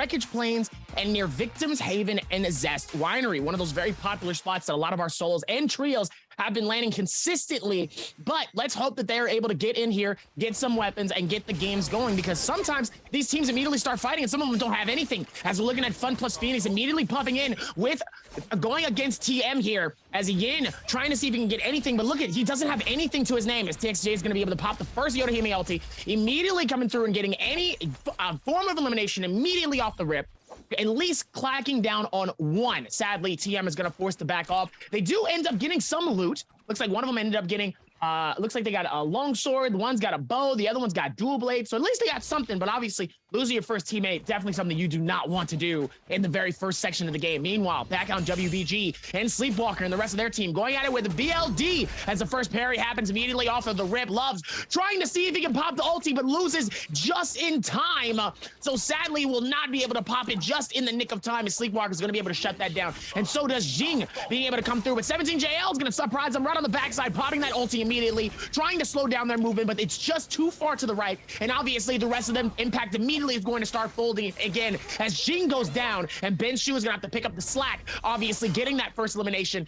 Wreckage Plains and near Victims Haven and Zest Winery, one of those very popular spots that a lot of our solos and trios have been landing consistently. But let's hope that they're able to get in here, get some weapons, and get the games going, because sometimes these teams immediately start fighting and some of them don't have anything. As we're looking at Fun plus Phoenix immediately popping in with going against TM here as Yin trying to see if he can get anything, but look at, he doesn't have anything to his name, as TXJ is going to be able to pop the first Yoda Hime ulti, immediately coming through and getting any form of elimination immediately off the rip, at least clacking down on one. Sadly, TM is going to force to back off. They do end up getting some loot. Looks like one of them ended up getting looks like they got a long sword, one's got a bow, the other one's got dual blade, so at least they got something. But obviously losing your first teammate, definitely something you do not want to do in the very first section of the game. Meanwhile, back on WBG and Sleepwalker and the rest of their team going at it with the BLD as the first parry happens immediately off of the rip. Loves trying to see if he can pop the ulti, but loses just in time, so sadly will not be able to pop it just in the nick of time, as Sleepwalker is going to be able to shut that down, and so does Jing being able to come through. But 17JL is going to surprise them right on the backside, popping that ulti immediately, trying to slow down their movement, but it's just too far to the right, and obviously the rest of them impact immediately is going to start folding again as Jing goes down, and Ben Shu is going to have to pick up the slack, obviously getting that first elimination.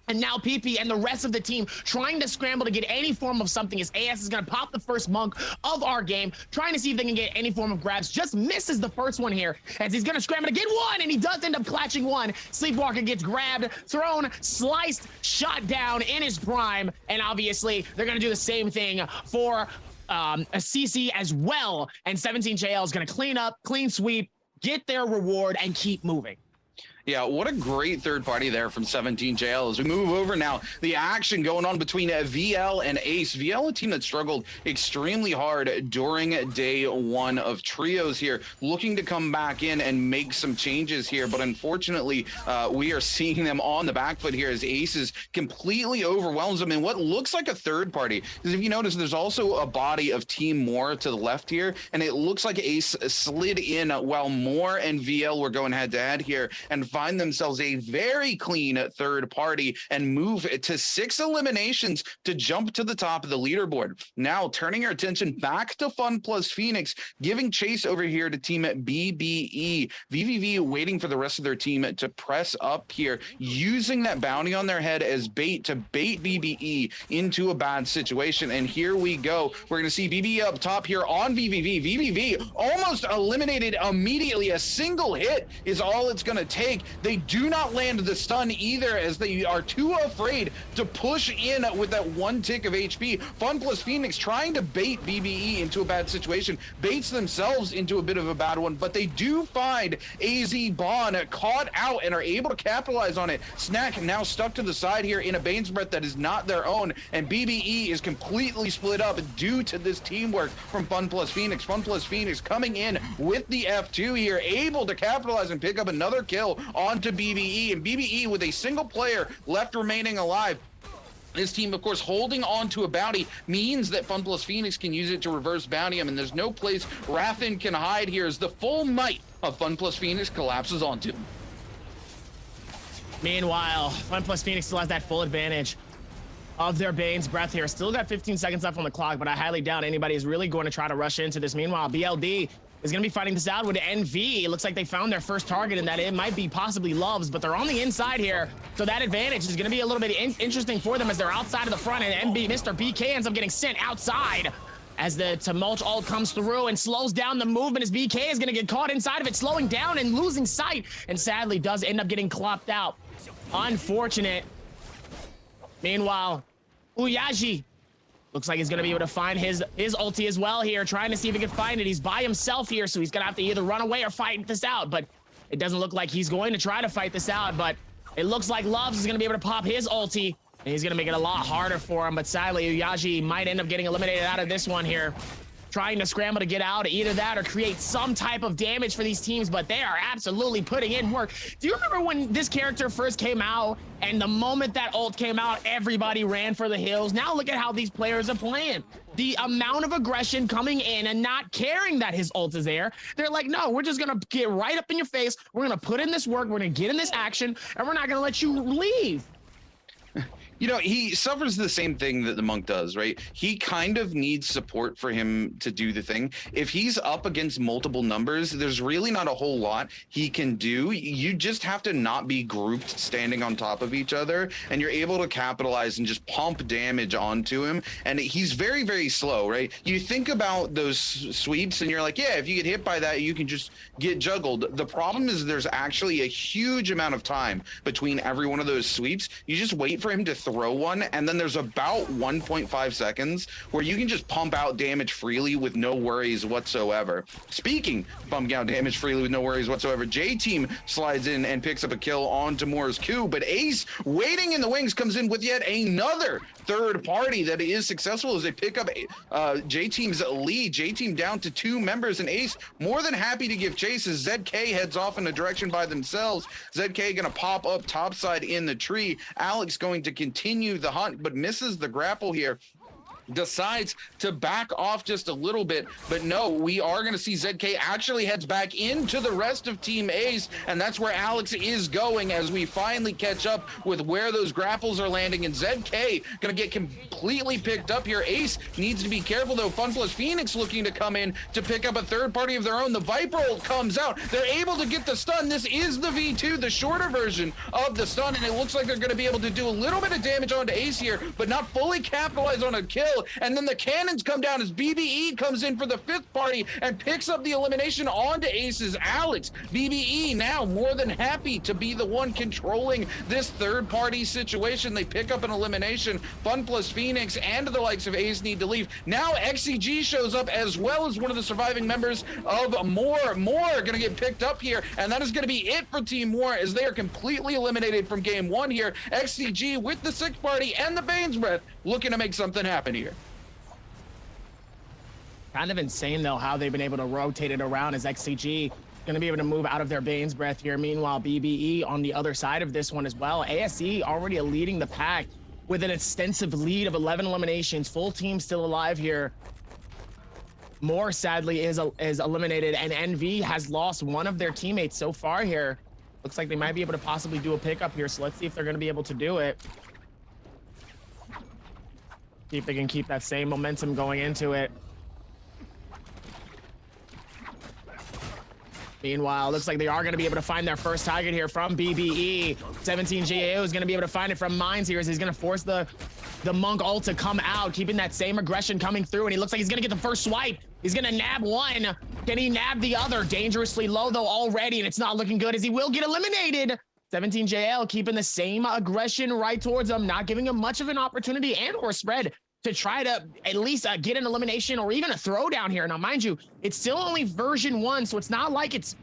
And now PP and the rest of the team trying to scramble to get any form of something, as AS is going to pop the first monk of our game, trying to see if they can get any form of grabs. Just misses the first one here, as he's going to scramble to get one, and he does end up clutching one. Sleepwalker gets grabbed, thrown, sliced, shot down in his prime, and obviously they're going to do the same thing for a CC as well. And 17JL is going to clean up, clean sweep, get their reward, and keep moving. Yeah, what a great third party there from 17JL. As we move over now, the action going on between VL and Ace. VL, a team that struggled extremely hard during day one of trios here, looking to come back in and make some changes here. But unfortunately, we are seeing them on the back foot here as Aces completely overwhelms them in what looks like a third party. Because if you notice, there's also a body of Team Moore to the left here, and it looks like Ace slid in while Moore and VL were going head to head here, and find themselves a very clean third party and move to 6 eliminations to jump to the top of the leaderboard. Now turning our attention back to Fun plus Phoenix, giving chase over here to team BBE. VVV waiting for the rest of their team to press up here, using that bounty on their head as bait to bait BBE into a bad situation. And here we go. We're going to see BBE up top here on VVV. VVV almost eliminated immediately. A single hit is all it's going to take. They do not land the stun either, as they are too afraid to push in with that one tick of HP. Fun plus Phoenix trying to bait BBE into a bad situation, baits themselves into a bit of a bad one, but they do find AZ Bond caught out and are able to capitalize on it. Snack now stuck to the side here in a Bane's Breath that is not their own, and BBE is completely split up due to this teamwork from Fun plus Phoenix. Fun plus Phoenix coming in with the F2 here, able to capitalize and pick up another kill onto BBE, and BBE with a single player left remaining alive. This team, of course, holding on to a bounty means that Fun plus Phoenix can use it to reverse bounty him, and there's no place Rathin can hide here as the full might of Fun plus Phoenix collapses onto him. Meanwhile, Fun plus Phoenix still has that full advantage of their Bane's Breath here. Still got 15 seconds left on the clock, but I highly doubt anybody is really going to try to rush into this. Meanwhile, BLD is going to be fighting this out with NV. It looks like they found their first target, and that it might be possibly Loves, but they're on the inside here, so that advantage is going to be a little bit interesting for them as they're outside of the front, and Mr. BK ends up getting sent outside as the Tumult ult comes through and slows down the movement, as BK is going to get caught inside of it, slowing down and losing sight, and sadly does end up getting clopped out. Unfortunate. Meanwhile, Uyaji looks like he's going to be able to find his ulti as well here, trying to see if he can find it. He's by himself here, so he's going to have to either run away or fight this out, but it doesn't look like he's going to try to fight this out, but it looks like Loves is going to be able to pop his ulti, and he's going to make it a lot harder for him, but sadly, Uyaji might end up getting eliminated out of this one here. Trying to scramble to get out, either that or create some type of damage for these teams, but they are absolutely putting in work. Do you remember when this character first came out, and the moment that ult came out, everybody ran for the hills? Now look at how these players are playing. The amount of aggression coming in and not caring that his ult is there. They're like, no, we're just gonna get right up in your face. We're gonna put in this work, we're gonna get in this action, and we're not gonna let you leave. You know, he suffers the same thing that the monk does, right? He kind of needs support for him to do the thing. If he's up against multiple numbers, there's really not a whole lot he can do. You just have to not be grouped standing on top of each other, and you're able to capitalize and just pump damage onto him. And he's very, very slow, right? You think about those sweeps and you're like, yeah, if you get hit by that, you can just get juggled. The problem is there's actually a huge amount of time between every one of those sweeps. You just wait for him to throw one, and then there's about 1.5 seconds where you can just pump out damage freely with no worries whatsoever. Speaking pumping out damage freely with no worries whatsoever, J-Team slides in and picks up a kill on Tamura's Q, but Ace, waiting in the wings, comes in with yet another third party that is successful as they pick up J-Team's lead. J-Team down to 2 members, and Ace more than happy to give chase as ZK heads off in a direction by themselves. ZK gonna pop up topside in the tree. Alex going to continue the hunt, but misses the grapple here. Decides to back off just a little bit, but no, we are going to see ZK actually heads back into the rest of Team Ace, and that's where Alex is going as we finally catch up with where those grapples are landing, and ZK going to get completely picked up here. Ace needs to be careful though. Fun plus Phoenix looking to come in to pick up a third party of their own. The Viper ult comes out. They're able to get the stun. This is the V2, the shorter version of the stun, and it looks like they're going to be able to do a little bit of damage onto Ace here, but not fully capitalize on a kill. And then the cannons come down as BBE comes in for the 5th party and picks up the elimination onto Ace's Alex. BBE now more than happy to be the one controlling this third party situation. They pick up an elimination. Fun plus Phoenix and the likes of Ace need to leave. Now XCG shows up as well as one of the surviving members of More. More gonna get picked up here, and that is gonna be it for Team More as they are completely eliminated from game 1 here. XCG with the 6th party and the Bane's Breath looking to make something happen here. Kind of insane though how they've been able to rotate it around as XCG going to be able to move out of their Bane's Breath here. Meanwhile, BBE on the other side of this one as well. ASE already leading the pack with an extensive lead of 11 eliminations. Full team still alive here. More sadly is eliminated, and NV has lost one of their teammates so far here. Looks like they might be able to possibly do a pickup here, so let's see if they're going to be able to do it. See if they can keep that same momentum going into it. Meanwhile, looks like they are going to be able to find their first target here from BBE. 17 GAO is going to be able to find it from Mines here as he's going to force the Monk ult to come out, keeping that same aggression coming through, and he looks like he's going to get the first swipe. He's going to nab one. Can he nab the other? Dangerously low, though, already, and it's not looking good as he will get eliminated. 17 JL keeping the same aggression right towards him, not giving him much of an opportunity and or spread to try to at least get an elimination or even a throwdown here. Now, mind you, it's still only version 1, so it's not like it's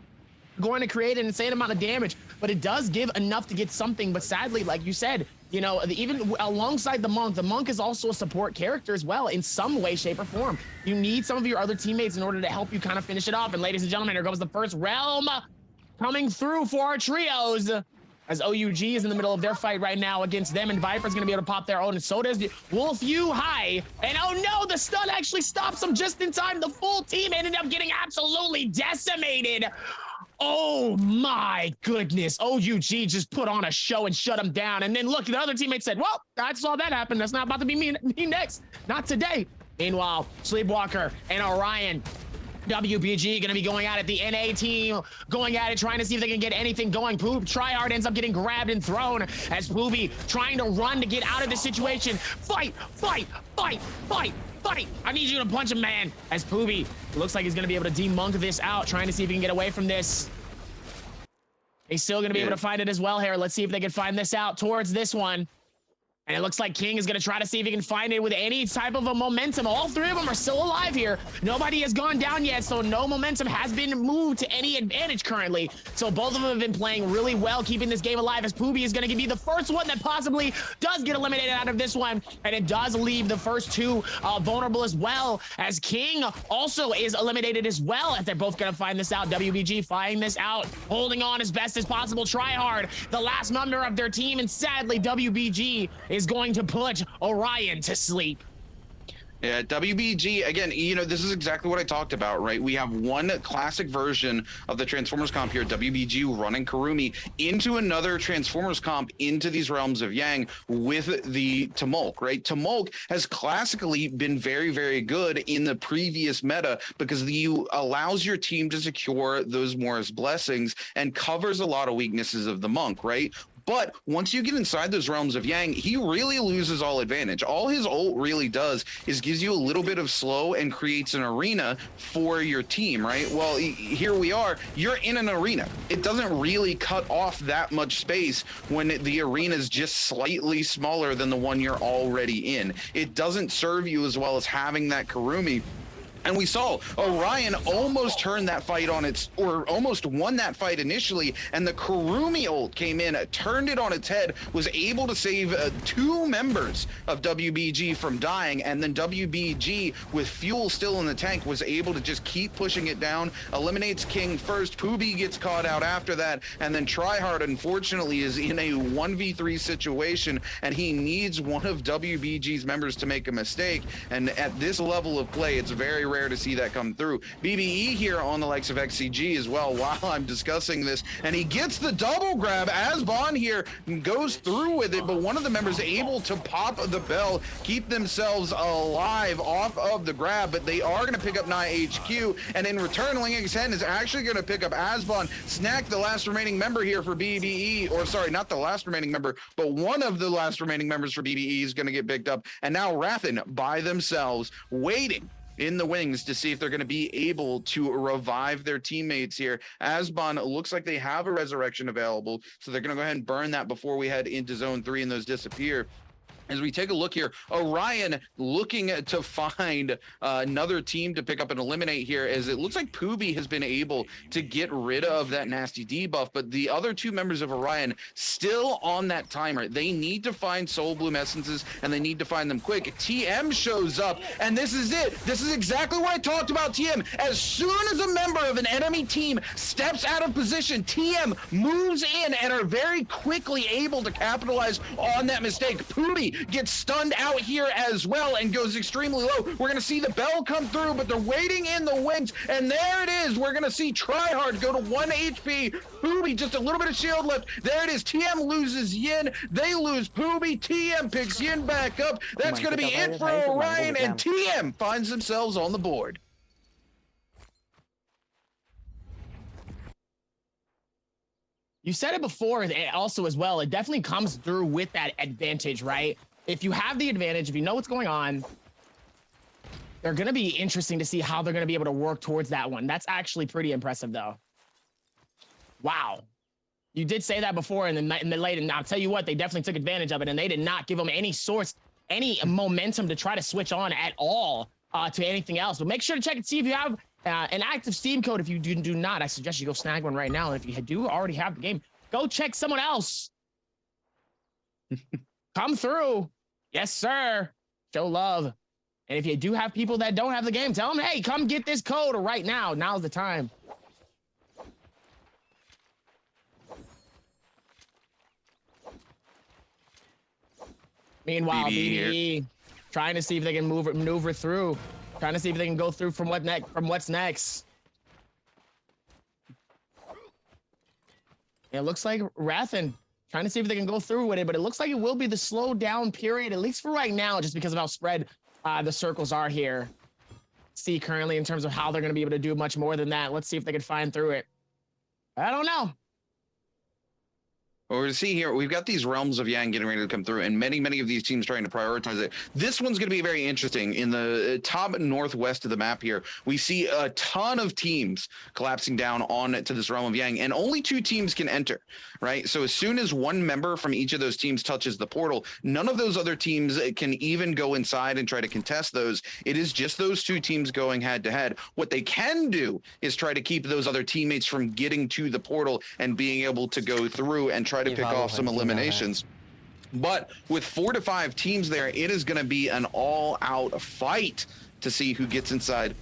going to create an insane amount of damage, but it does give enough to get something. But sadly, like you said, you know, even alongside the Monk is also a support character as well in some way, shape, or form. You need some of your other teammates in order to help you kind of finish it off. And ladies and gentlemen, here comes the first realm coming through for our trios, as OUG is in the middle of their fight right now against them, and Viper's gonna be able to pop their own, and so does Wolf U High. And oh no, the stun actually stops them just in time. The full team ended up getting absolutely decimated. Oh my goodness, OUG just put on a show and shut them down. And then look, the other teammate said, well, I saw that happen. That's not about to be me next, not today. Meanwhile, Sleepwalker and Orion, WBG gonna be going at it. The NA team going at it, trying to see if they can get anything going. Tryhard ends up getting grabbed and thrown as Poobie trying to run to get out of this situation. Fight, fight, fight, fight, fight. I need you to punch him, man. As Poobie looks like he's gonna be able to demonk this out, trying to see if he can get away from this. He's still gonna be able to find it as well here. Let's see if they can find this out towards this one. And it looks like King is going to try to see if he can find it with any type of a momentum. All 3 of them are still alive here. Nobody has gone down yet, so no momentum has been moved to any advantage currently. So both of them have been playing really well, keeping this game alive, as Poobie is going to be the first one that possibly does get eliminated out of this one. And it does leave the first 2 vulnerable as well, as King also is eliminated as well, as they're both going to find this out. WBG finding this out, holding on as best as possible. Tryhard, the last member of their team, and sadly, WBG is going to put Orion to sleep. Yeah, WBG, again, you know, this is exactly what I talked about, right? We have one classic version of the Transformers comp here, WBG running Karumi into another Transformers comp into these realms of Yang with the Tumulk, right? Tumulk has classically been very, very good in the previous meta because you allows your team to secure those Morris blessings and covers a lot of weaknesses of the Monk, right? But once you get inside those realms of Yang, he really loses all advantage. All his ult really does is gives you a little bit of slow and creates an arena for your team, right? Well, here we are. You're in an arena. It doesn't really cut off that much space when the arena is just slightly smaller than the one you're already in. It doesn't serve you as well as having that Karumi. And we saw Orion almost turned that fight on its, or almost won that fight initially, and the Karumi ult came in, turned it on its head, was able to save two members of WBG from dying, and then WBG, with fuel still in the tank, was able to just keep pushing it down, eliminates King first, Poobie gets caught out after that, and then Tryhard, unfortunately, is in a 1v3 situation, and he needs one of WBG's members to make a mistake, and at this level of play, it's very rare to see that come through. BBE here on the likes of XCG as well while I'm discussing this, and he gets the double grab as Bond here goes through with it, but one of the members able to pop the bell, keep themselves alive off of the grab, but they are going to pick up Nye HQ, and in return, Ling X10 is actually going to pick up Asbon, snack the last remaining member here for BBE, or sorry, not the last remaining member, but one of the last remaining members for BBE is going to get picked up, and now Rathen by themselves, waiting in the wings to see if they're going to be able to revive their teammates here. Asbon looks like they have a resurrection available, so they're going to go ahead and burn that before we head into zone 3 and those disappear. As we take a look here, Orion looking to find another team to pick up and eliminate here, as it looks like Poobie has been able to get rid of that nasty debuff, but the other two members of Orion still on that timer. They need to find Soul Bloom Essences, and they need to find them quick. TM shows up, and this is it. This is exactly what I talked about, TM. As soon as a member of an enemy team steps out of position, TM moves in and are very quickly able to capitalize on that mistake. Poobie gets stunned out here as well and goes extremely low. We're going to see the bell come through, but they're waiting in the wings, and there it is. We're going to see Tryhard go to 1 HP. Poobie, just a little bit of shield left. There it is. TM loses Yin. They lose Poobie. TM picks Yin back up. That's going to be it for Orion, and TM finds themselves on the board. You said it before also as well. It definitely comes through with that advantage, right? If you have the advantage, if you know what's going on, they're going to be interesting to see how they're going to be able to work towards that one. That's actually pretty impressive, though. Wow. You did say that before in the late, and I'll tell you what, they definitely took advantage of it, and they did not give them any source, any momentum to try to switch on at all to anything else. But make sure to check and see if you have an active Steam code. If you do not, I suggest you go snag one right now. And if you do already have the game, go check someone else. Come through. Yes, sir. Show love. And if you do have people that don't have the game, tell them, hey, come get this code right now. Now's the time. Meanwhile, BBE trying to see if they can maneuver through. Trying to see if they can go through from what's next. It looks like Rathen trying to see if they can go through with it, but it looks like it will be the slow down period, at least for right now, just because of how spread the circles are here. See currently in terms of how they're going to be able to do much more than that. Let's see if they can find through it. I don't know. Well, we're to see here, we've got these realms of Yang getting ready to come through, and many of these teams trying to prioritize it. This one's going to be very interesting. In the top northwest of the map here, we see a ton of teams collapsing down on to this realm of Yang, and only 2 teams can enter, right? So as soon as one member from each of those teams touches the portal, none of those other teams can even go inside and try to contest those. It is just those 2 teams going head to head. What they can do is try to keep those other teammates from getting to the portal and being able to go through and try to pick off some eliminations. But with 4 to 5 teams there, it is going to be an all-out fight to see who gets inside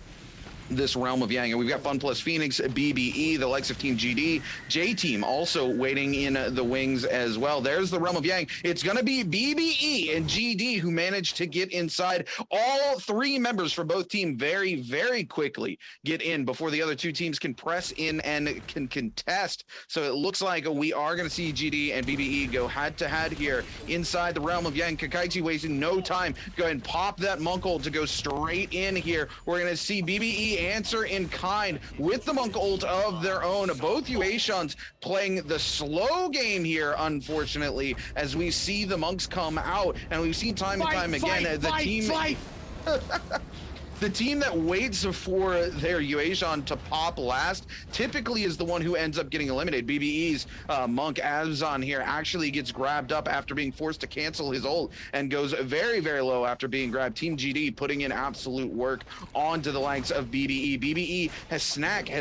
this realm of Yang. And we've got Fun Plus Phoenix, BBE, the likes of Team GD, J-Team also waiting in the wings as well. There's the realm of Yang. It's going to be BBE and GD who managed to get inside. All three members for both teams very, very quickly get in before the other two teams can press in and can contest. So it looks like we are going to see GD and BBE go head-to-head here inside the realm of Yang. Kakaiti wasting no time. Go ahead and pop that monk ult to go straight in here. We're going to see BBE answer in kind with the monk ult of their own. Both Yuashans playing the slow game here, unfortunately, as we see the monks come out, and we've seen time and time again the team that waits for their Yuashan to pop last typically is the one who ends up getting eliminated. BBE's Monk Abzan here actually gets grabbed up after being forced to cancel his ult and goes very, very low after being grabbed. Team GD putting in absolute work onto the likes of BBE. BBE has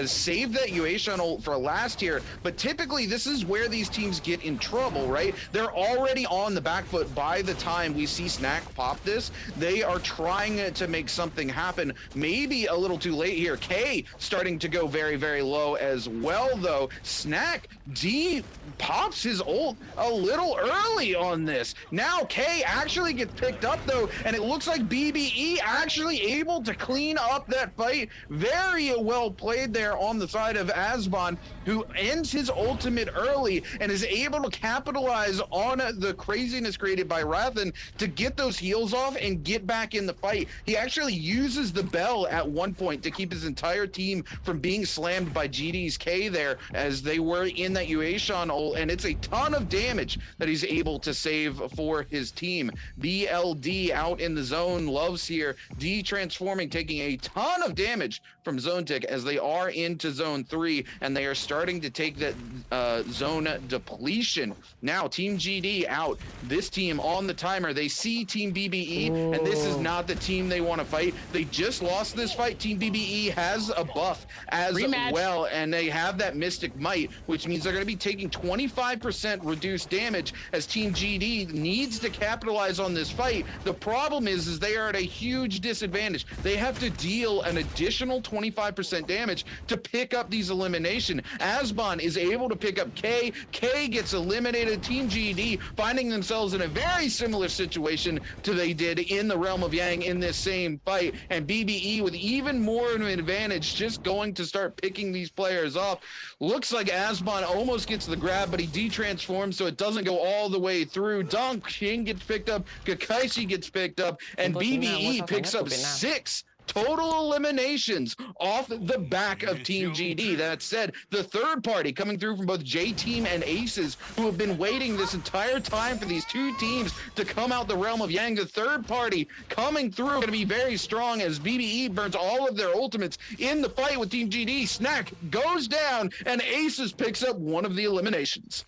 saved that Yuashan ult for last here, but typically this is where these teams get in trouble, right? They're already on the back foot by the time we see Snack pop this. They are trying to make something happen. Maybe a little too late here. K starting to go very, very low as well, though. Snack D pops his ult a little early on this. Now K actually gets picked up, though, and it looks like BBE actually able to clean up that fight. Very well played there on the side of Asbon, who ends his ultimate early and is able to capitalize on the craziness created by Rathan to get those heals off and get back in the fight. He actually uses the bell at one point to keep his entire team from being slammed by GD's K there as they were in that Yuashan ult, and it's a ton of damage that he's able to save for his team. BLD out in the zone, Loves here, D transforming, taking a ton of damage from Zone Tick as they are into Zone 3, and they are starting to take that zone depletion. Now Team GD out, this team on the timer, they see Team BBE, and this is not the team they want to fight. They just lost this fight. Team BBE has a buff as well, and they have that Mystic Might, which means they're going to be taking 25% reduced damage as Team GD needs to capitalize on this fight. The problem is they are at a huge disadvantage. They have to deal an additional 25% damage to pick up these elimination. Asbon is able to pick up K. K gets eliminated. Team GD finding themselves in a very similar situation to they did in the realm of Yang in this same fight, and BBE with even more of an advantage just going to start picking these players off. Looks like Asbon almost gets the grab, but he de-transforms so it doesn't go all the way through. Dunk King gets picked up, Kakashi gets picked up, and BBE picks up 6 total eliminations off the back of Team GD. That said, the third party coming through from both J-Team and Aces, who have been waiting this entire time for these two teams to come out the realm of Yang. The third party coming through going to be very strong as BBE burns all of their ultimates in the fight with Team GD. Snack goes down, and Aces picks up one of the eliminations.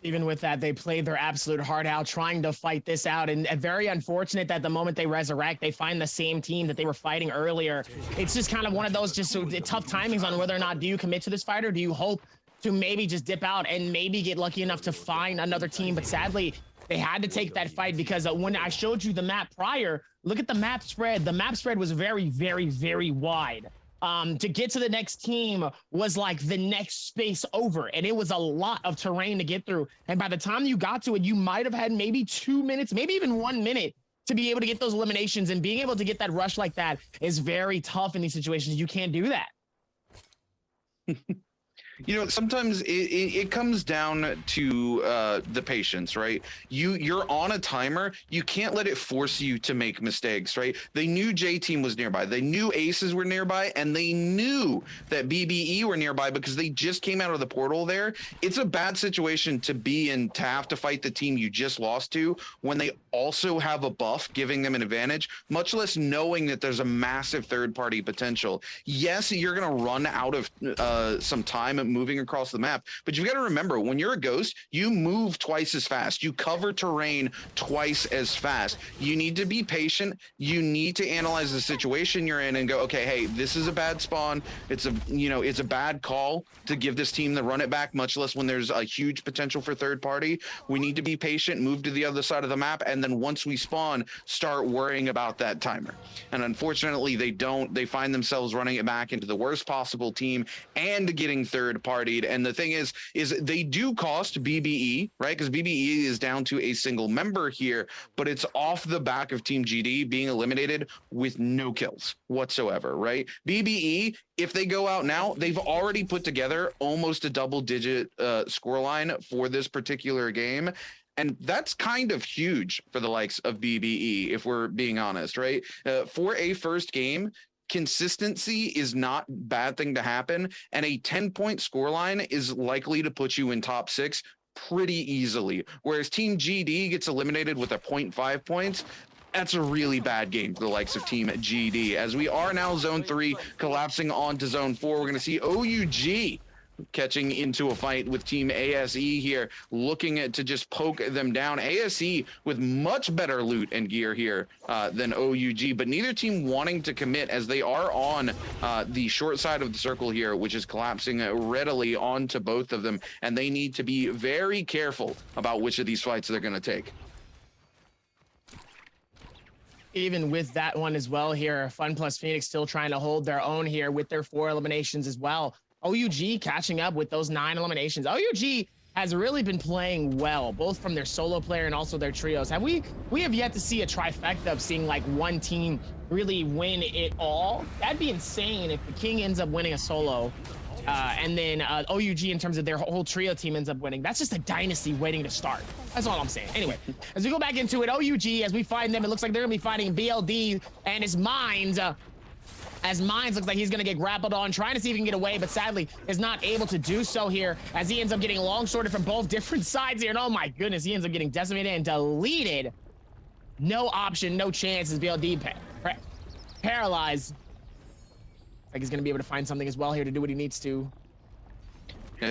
Even with that, they played their absolute heart out trying to fight this out, and very unfortunate that the moment they resurrect, they find the same team that they were fighting earlier. It's just kind of one of those just tough timings on whether or not do you commit to this fight or do you hope to maybe just dip out and maybe get lucky enough to find another team. But sadly, they had to take that fight because when I showed you the map prior, look at the map spread. The map spread was very, very, very wide. To get to the next team was like the next space over, and it was a lot of terrain to get through. And by the time you got to it, you might have had maybe 2 minutes, maybe even 1 minute to be able to get those eliminations. And being able to get that rush like that is very tough in these situations. You can't do that. You know, sometimes it comes down to the patience, right? You're on a timer. You can't let it force you to make mistakes, right? They knew J-Team was nearby. They knew Aces were nearby, and they knew that BBE were nearby because they just came out of the portal there. It's a bad situation to be in, to have to fight the team you just lost to when they also have a buff giving them an advantage, much less knowing that there's a massive third-party potential. Yes, you're going to run out of some time time moving across the map. But you've got to remember, when you're a ghost, you move twice as fast. You cover terrain twice as fast. You need to be patient. You need to analyze the situation you're in and go, okay, hey, this is a bad spawn. It's a bad call to give this team the run it back, much less when there's a huge potential for third party. We need to be patient, move to the other side of the map, and then once we spawn, start worrying about that timer. And unfortunately, they don't. They find themselves running it back into the worst possible team and getting third partied. And the thing is they do cost BBE, right? Because BBE is down to a single member here, but it's off the back of Team GD being eliminated with no kills whatsoever, right? BBE, if they go out now, they've already put together almost a double-digit scoreline for this particular game. And that's kind of huge for the likes of BBE, if we're being honest, right? For a first game, consistency is not a bad thing to happen. And a 10-point scoreline is likely to put you in top 6 pretty easily. Whereas Team GD gets eliminated with a 0.5 points. That's a really bad game for the likes of Team GD. As we are now Zone 3 collapsing onto Zone 4, we're going to see OUG catching into a fight with Team ASE here, looking to just poke them down. ASE with much better loot and gear here than OUG, but neither team wanting to commit as they are on the short side of the circle here, which is collapsing readily onto both of them, and they need to be very careful about which of these fights they're going to take. Even with that one as well here, Fun plus Phoenix still trying to hold their own here with their 4 eliminations as well. OUG catching up with those 9 eliminations. OUG has really been playing well, both from their solo player and also their trios. And we have yet to see a trifecta of seeing like one team really win it all. That'd be insane if the King ends up winning a solo and then OUG in terms of their whole trio team ends up winning. That's just a dynasty waiting to start. That's all I'm saying. Anyway, as we go back into it, OUG, as we find them, it looks like they're gonna be fighting BLD and his Minds. As Minds looks like he's going to get grappled on, trying to see if he can get away, but sadly is not able to do so here as he ends up getting long sworded from both different sides here. And oh my goodness, he ends up getting decimated and deleted. No option, no chance as BLD paralyzed. Like he's going to be able to find something as well here to do what he needs to.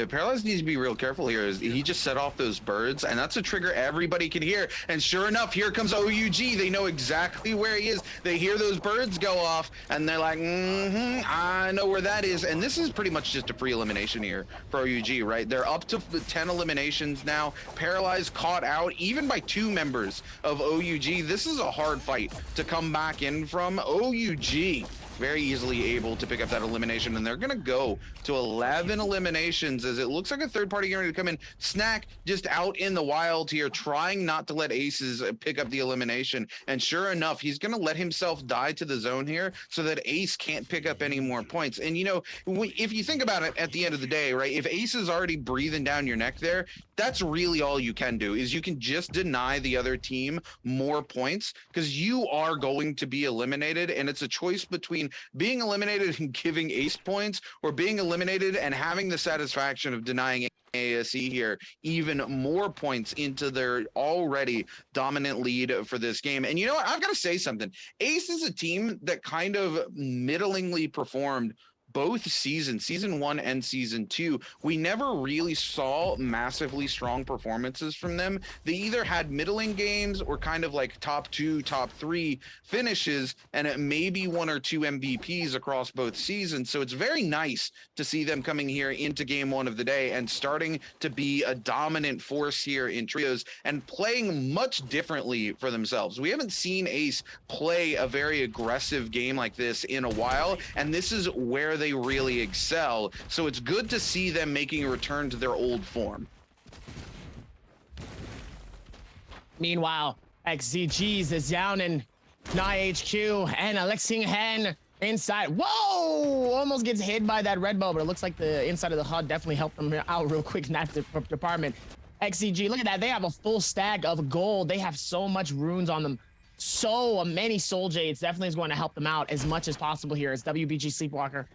Paralyzed needs to be real careful here. He just set off those birds, and that's a trigger everybody can hear. And sure enough, here comes OUG. They know exactly where he is. They hear those birds go off, and they're like, I know where that is. And this is pretty much just a free elimination here for OUG, right? They're up to 10 eliminations now. Paralyzed caught out, even by 2 members of OUG. This is a hard fight to come back in from. OUG very easily able to pick up that elimination, and they're gonna go to 11 eliminations as it looks like a third party getting ready to come in. Snack just out in the wild here, trying not to let Aces pick up the elimination, and sure enough, he's gonna let himself die to the zone here so that Ace can't pick up any more points. And you know, if you think about it at the end of the day, right, if Ace is already breathing down your neck there, that's really all you can do, is you can just deny the other team more points, because you are going to be eliminated, and it's a choice between being eliminated and giving Ace points, or being eliminated and having the satisfaction of denying ASE here even more points into their already dominant lead for this game. And you know what? I've got to say something. Ace is a team that kind of middlingly performed both seasons, season 1 and season 2. We never really saw massively strong performances from them. They either had middling games or kind of like top 2, top 3 finishes, and it may be 1 or 2 MVPs across both seasons. So it's very nice to see them coming here into game 1 of the day and starting to be a dominant force here in trios and playing much differently for themselves. We haven't seen Ace play a very aggressive game like this in a while, and this is where they really excel. So it's good to see them making a return to their old form. Meanwhile, XZG's is down in Nye HQ and Alexian inside. Whoa! Almost gets hit by that red ball, but it looks like the inside of the HUD definitely helped them out real quick in that department. XCG, look at that. They have a full stack of gold. They have so much runes on them. So many soul jades definitely is going to help them out as much as possible here as WBG Sleepwalker.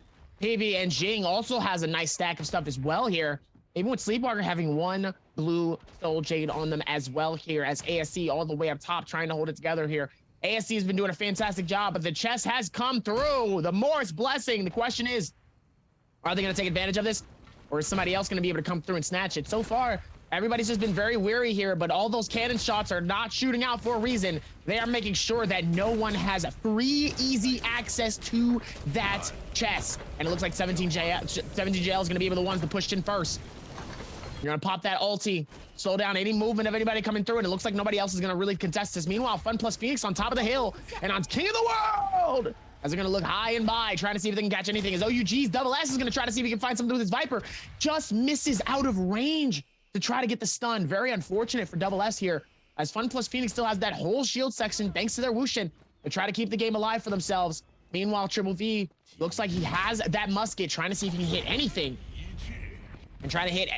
PB and Jing also has a nice stack of stuff as well here. Even with Sleepwalker having 1 blue soul jade on them as well here, as ASC all the way up top trying to hold it together here. ASC has been doing a fantastic job, but the chest has come through. The Morris blessing. The question is, are they going to take advantage of this? or is somebody else going to be able to come through and snatch it? So far, everybody's just been very weary here, but all those cannon shots are not shooting out for a reason. They are making sure that no one has free, easy access to that chest. And it looks like 17JL is going to be able to ones to push in first. You're going to pop that ulti, slow down any movement of anybody coming through, and it looks like nobody else is going to really contest this. Meanwhile, Fun plus Phoenix on top of the hill and on King of the World, as they're going to look high and by, trying to see if they can catch anything. As OUG's Double S is going to try to see if he can find something with his Viper. Just misses out of range to try to get the stun. Very unfortunate for Double S here, as Fun plus Phoenix still has that whole shield section thanks to their Wushin to try to keep the game alive for themselves. Meanwhile, Triple V looks like he has that musket, trying to see if he can hit anything and try to hit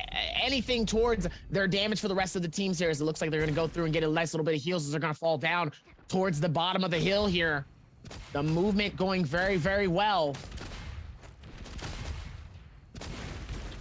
anything towards their damage for the rest of the teams here, as it looks like they're going to go through and get a nice little bit of heals as they're going to fall down towards the bottom of the hill here. The movement going very, very well.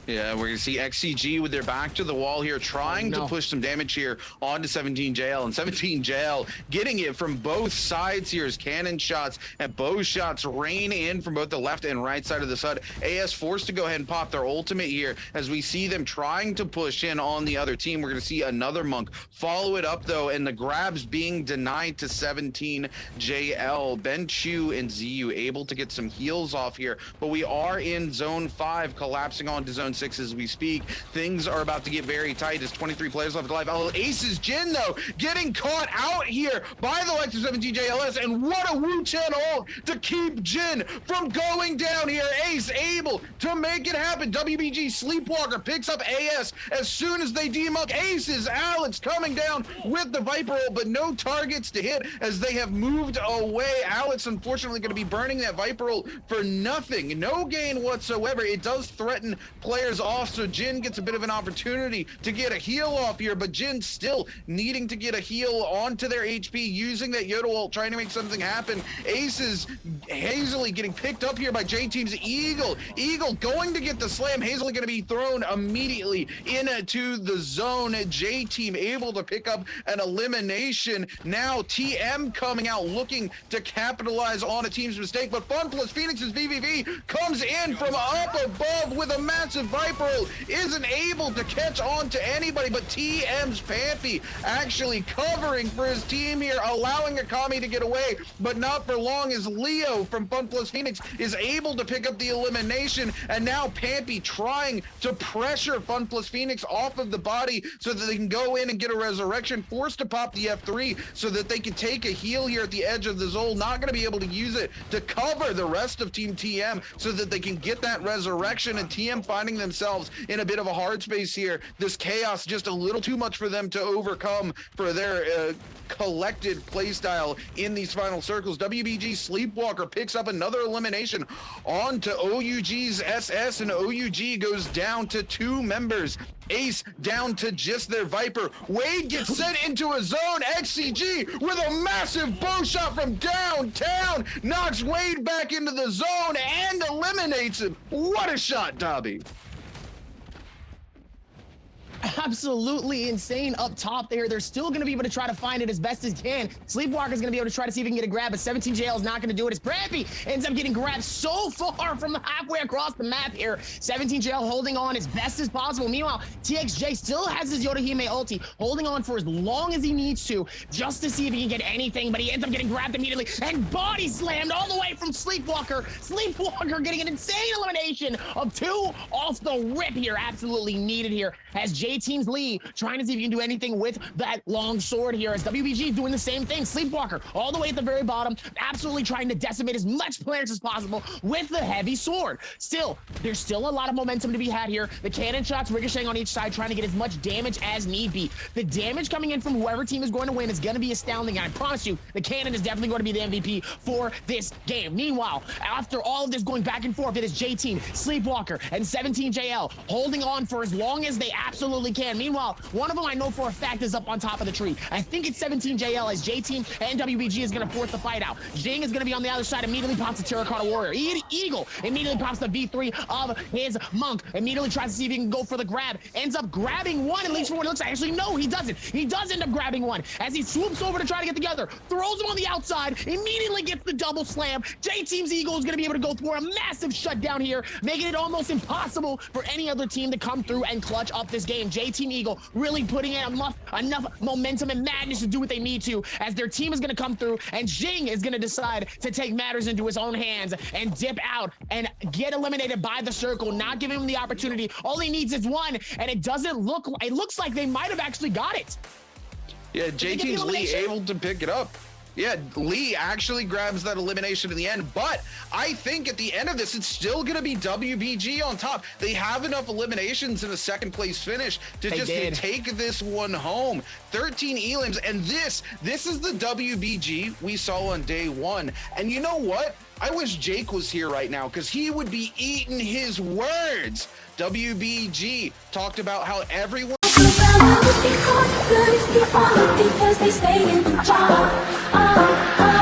Yeah, we're gonna see XCG with their back to the wall here, trying to push some damage here onto 17JL, and 17JL getting it from both sides here as cannon shots and bow shots rain in from both the left and right side of the sud. AS forced to go ahead and pop their ultimate here as we see them trying to push in on the other team. We're gonna see another Monk follow it up though, and the grabs being denied to 17JL. Ben Chu and ZU able to get some heals off here, but we are in zone 5, collapsing onto zone 6 as we speak. Things are about to get very tight as 23 players left alive. Oh, Ace's Jin though getting caught out here by the likes of 17JLS, and what a Wu Chen ult to keep Jin from going down here. Ace able to make it happen. WBG Sleepwalker picks up AS as soon as they demuck. Ace's Alex coming down with the Viper ult, but no targets to hit as they have moved away. Alex unfortunately going to be burning that Viper ult for nothing. No gain whatsoever. It does threaten players off, so Jin gets a bit of an opportunity to get a heal off here, but Jin still needing to get a heal onto their HP using that Yoda ult, trying to make something happen. Ace is hazily getting picked up here by J-Team's Eagle. Eagle going to get the slam. Hazily going to be thrown immediately into the zone. J-Team able to pick up an elimination. Now TM coming out looking to capitalize on a team's mistake, but Fun plus Phoenix's VVV comes in from up above with a massive Viper ult, isn't able to catch on to anybody, but TM's Pampy actually covering for his team here, allowing Akami to get away, but not for long, as Leo from Fun plus Phoenix is able to pick up the elimination, and now Pampy trying to pressure Fun plus Phoenix off of the body so that they can go in and get a resurrection, forced to pop the F3 so that they can take a heal here at the edge of the zone. Not going to be able to use it to cover the rest of Team TM so that they can get that resurrection, and TM finding themselves in a bit of a hard space here. This chaos just a little too much for them to overcome for their collected playstyle in these final circles. WBG Sleepwalker picks up another elimination onto OUG's SS, and OUG goes down to 2 members. Ace down to just their Viper. Wade gets sent into a zone. XCG with a massive bow shot from downtown knocks Wade back into the zone and eliminates him. What a shot, Dobby. Absolutely insane up top there. They're still going to be able to try to find it as best as can. Sleepwalker's going to be able to try to see if he can get a grab, but 17JL is not going to do it. As Brampy ends up getting grabbed so far from halfway across the map here. 17JL holding on as best as possible. Meanwhile, TXJ still has his Yodohime ulti, holding on for as long as he needs to, just to see if he can get anything, but he ends up getting grabbed immediately and body slammed all the way from Sleepwalker. Sleepwalker getting an insane elimination of 2 off the rip here. Absolutely needed here, as J-Team's Lee trying to see if he can do anything with that long sword here, as WBG doing the same thing. Sleepwalker all the way at the very bottom, absolutely trying to decimate as much players as possible with the heavy sword. Still, there's still a lot of momentum to be had here. The cannon shots ricocheting on each side, trying to get as much damage as need be. The damage coming in from whoever team is going to win is going to be astounding, and I promise you, the cannon is definitely going to be the MVP for this game. Meanwhile, after all of this going back and forth, it is J-Team, Sleepwalker, and 17JL holding on for as long as they absolutely absolutely can. Meanwhile, one of them I know for a fact is up on top of the tree. I think it's 17JL as J-Team and WBG is going to force the fight out. Jing is going to be on the other side, immediately pops the Terracotta Warrior. Eagle immediately pops the V3 of his Monk, immediately tries to see if he can go for the grab, ends up grabbing one, at least for what it looks like. Actually, no, he doesn't. He does end up grabbing one as he swoops over to try to get the other, throws him on the outside, immediately gets the double slam. J-Team's Eagle is going to be able to go for a massive shutdown here, making it almost impossible for any other team to come through and clutch up this game. J-Team Eagle really putting in enough momentum and madness to do what they need to, as their team is going to come through, and Jing is going to decide to take matters into his own hands and dip out and get eliminated by the circle, not giving him the opportunity. All he needs is one, and it looks like they might have actually got it. Yeah, J-Team's Lee able to pick it up. Yeah, Lee actually grabs that elimination in the end, but I think at the end of this, it's still going to be WBG on top. They have enough eliminations in the second place finish to take this one home. 13 elims, and this is the WBG we saw on day one. And you know what? I wish Jake was here right now because he would be eating his words. WBG talked about how everyone Because they stay in the jar.